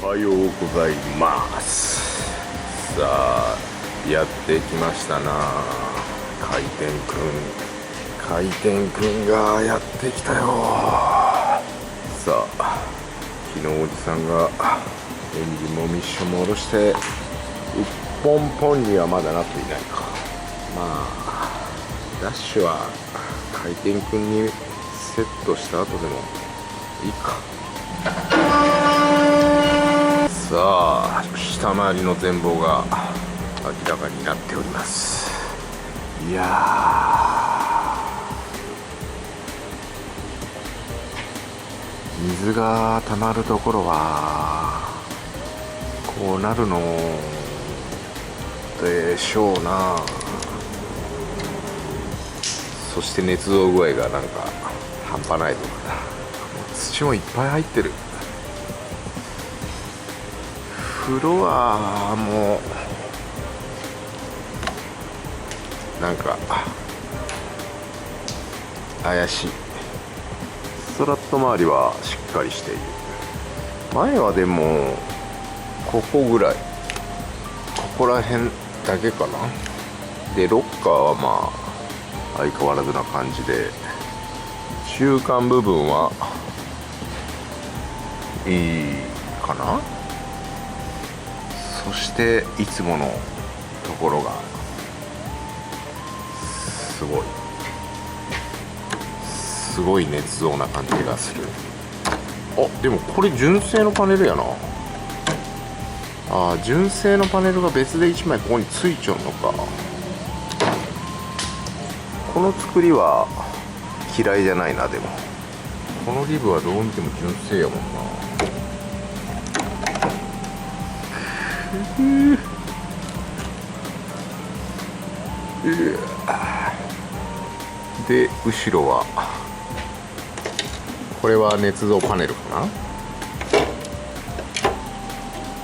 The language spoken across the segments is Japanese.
おはようございます。さあやってきましたな。回転くんがやってきたよ。さあ昨日おじさんがエンジンもミッションも下ろして一本ポンにはまだなっていないか。まあダッシュは回転くんにセットした後でもいいか。さあ下回りの全貌が明らかになっております。いや水が溜まるところはこうなるのでしょうな。そして熱造具合がなんか半端ないとかな。土もいっぱい入ってる。フロアもなんか怪しい。ストラット周りはしっかりしている。前はでもここぐらい、ここら辺だけかな。でロッカーはまあ相変わらずな感じで、中間部分はいいかな。そしていつものところがすごい熱造な感じがする。あ、でもこれ純正のパネルやな。あ、純正のパネルが別で1枚ここについちゃうのか。この作りは嫌いじゃないな。でもこのリブはどう見ても純正やもんな。で後ろはこれは捏造パネルかな。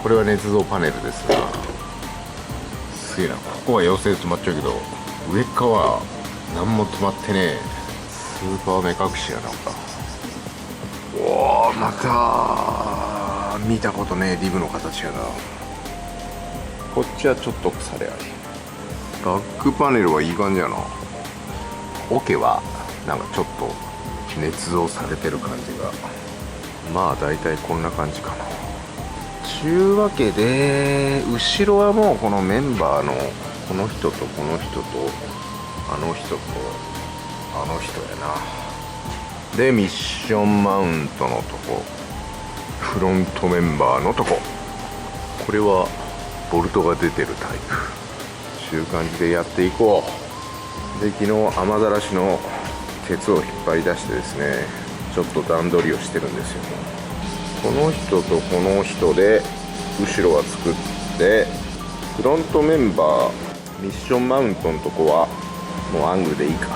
これは捏造パネルですが、すげえな。ここは妖精詰まっちゃうけど上側は何も詰まってねえ。スーパー目隠しやなんか。おお、また見たことねえリブの形やな。こっちはちょっと腐れあり。バックパネルはいい感じやな。桶はなんかちょっと捏造されてる感じが、まあ大体こんな感じかな。ちゅうわけで後ろはもうこのメンバーのこの人とこの人とあの人とあの人やな。でミッションマウントのとこ、フロントメンバーのとこ、これはボルトが出てるタイプ。ちゅう感じでやっていこう。で昨日雨ざらしの鉄を引っ張り出してですね、ちょっと段取りをしてるんですよ。この人とこの人で後ろは作って、フロントメンバーミッションマウントのとこはもうアングルでいいか。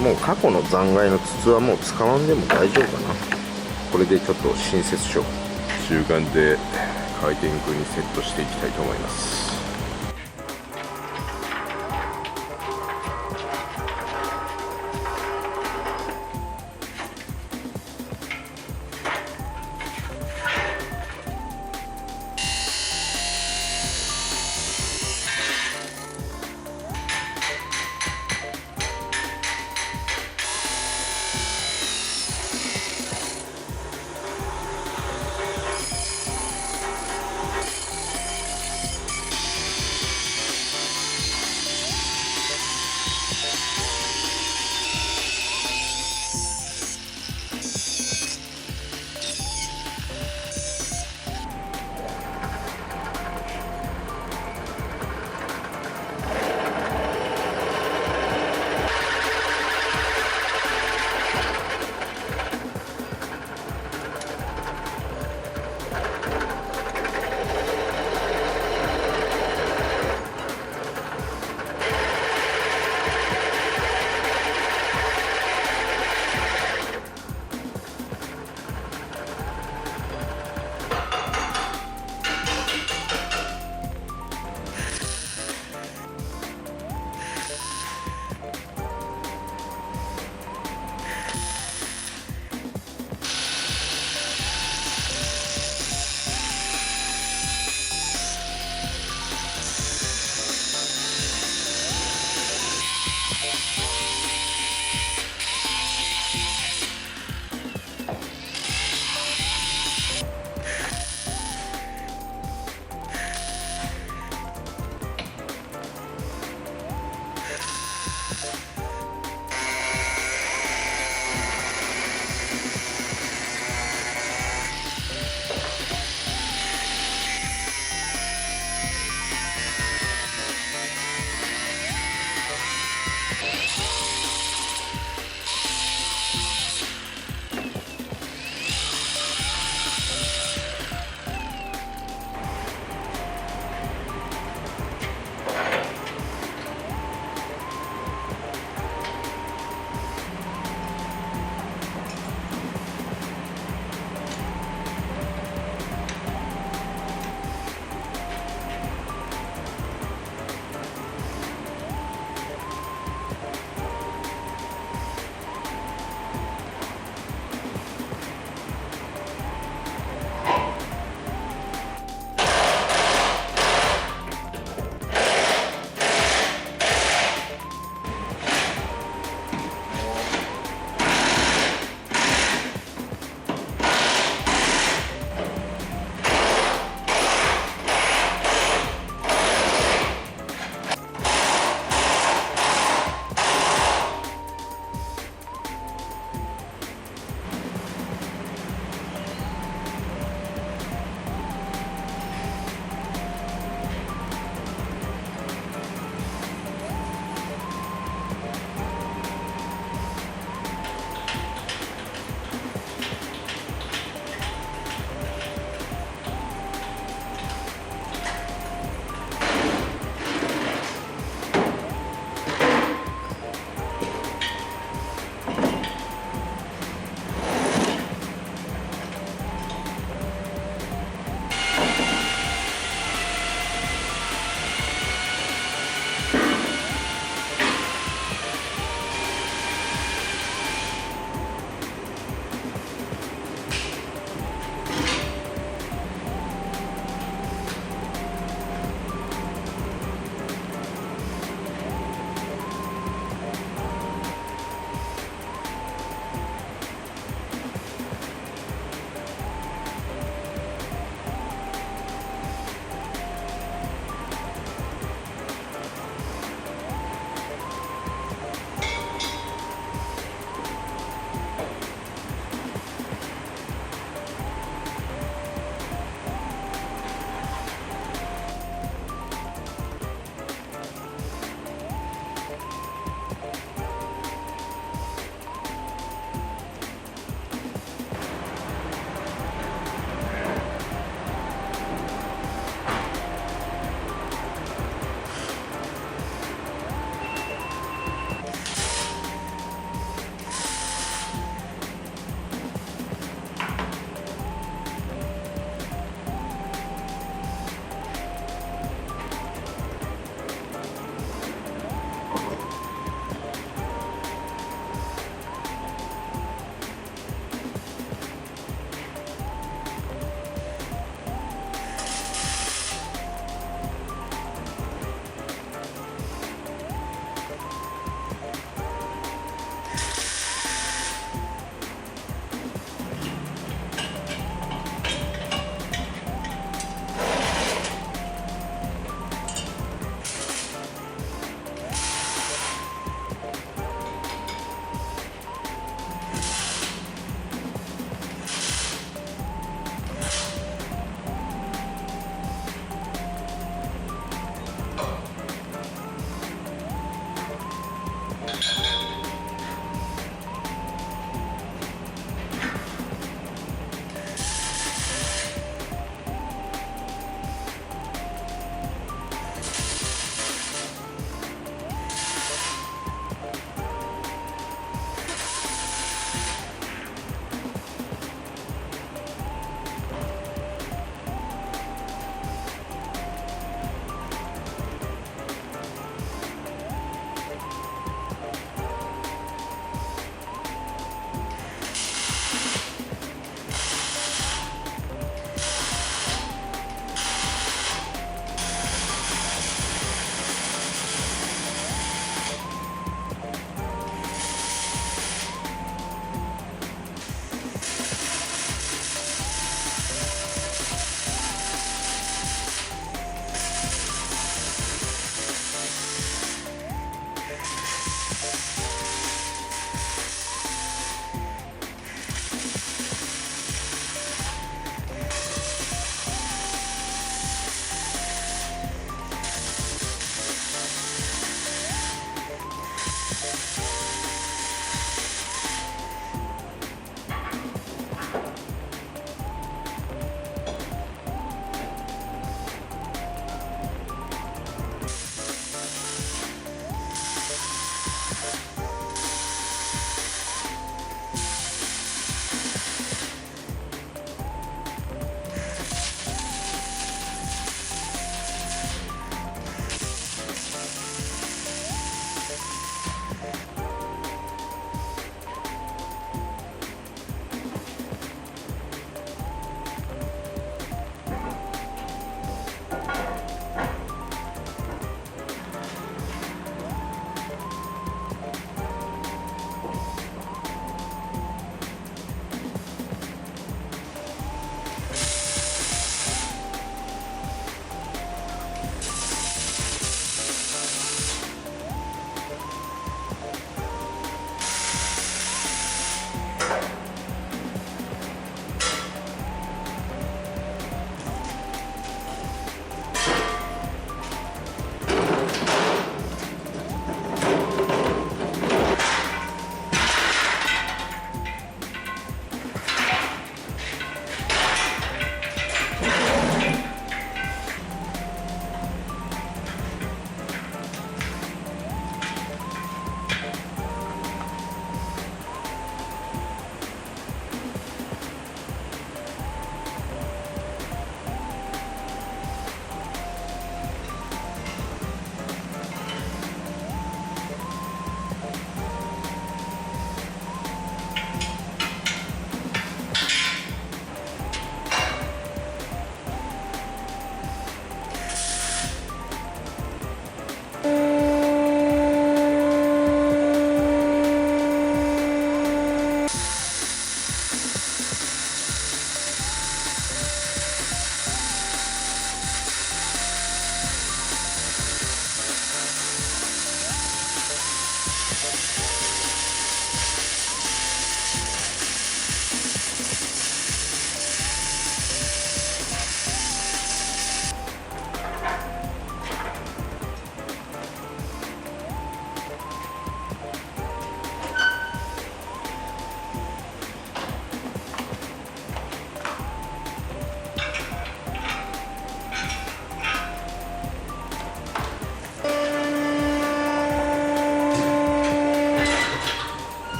もう過去の残骸の筒はもう使わんでも大丈夫かな。これでちょっと新設しよう。中間で回転空にセットしていきたいと思います。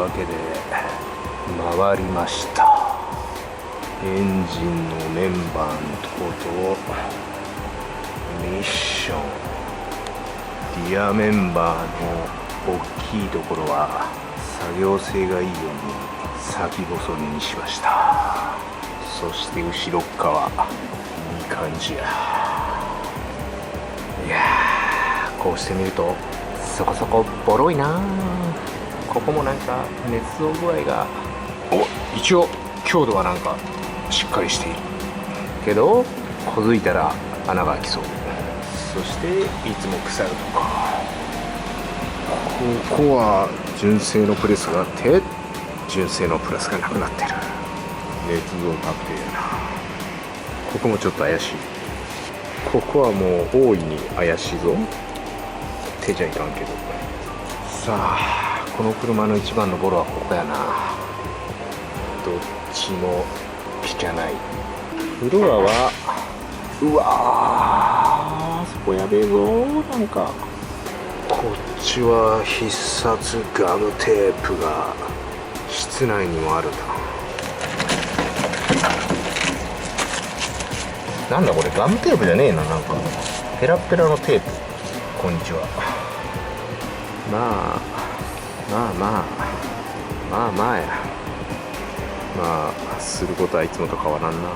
わけで回りました。エンジンのメンバーのとことミッション、リアメンバーの大きいところは作業性がいいように先細りにしました。そして後ろっ側いい感じや。いやー、こうしてみるとそこそこボロいな。ここもなんか捏造具合が一応強度はなんかしっかりしているけど、こづいたら穴が開きそう。そしていつも腐るとか。ここは純正のプレスがあって純正のプレスがなくなってる。捏造確定やな。ここもちょっと怪しい。ここはもう大いに怪しいぞ。手じゃいかんけど。さあ、この車の一番のボロはここやな。どっちもピカない。フロアはうわー、そこやべえぞ。なんかこっちは必殺ガムテープが室内にもあるな。なんだこれ、ガムテープじゃねえな。なんかペラペラのテープ。こんにちは。まあや。まあすることはいつもと変わらんな。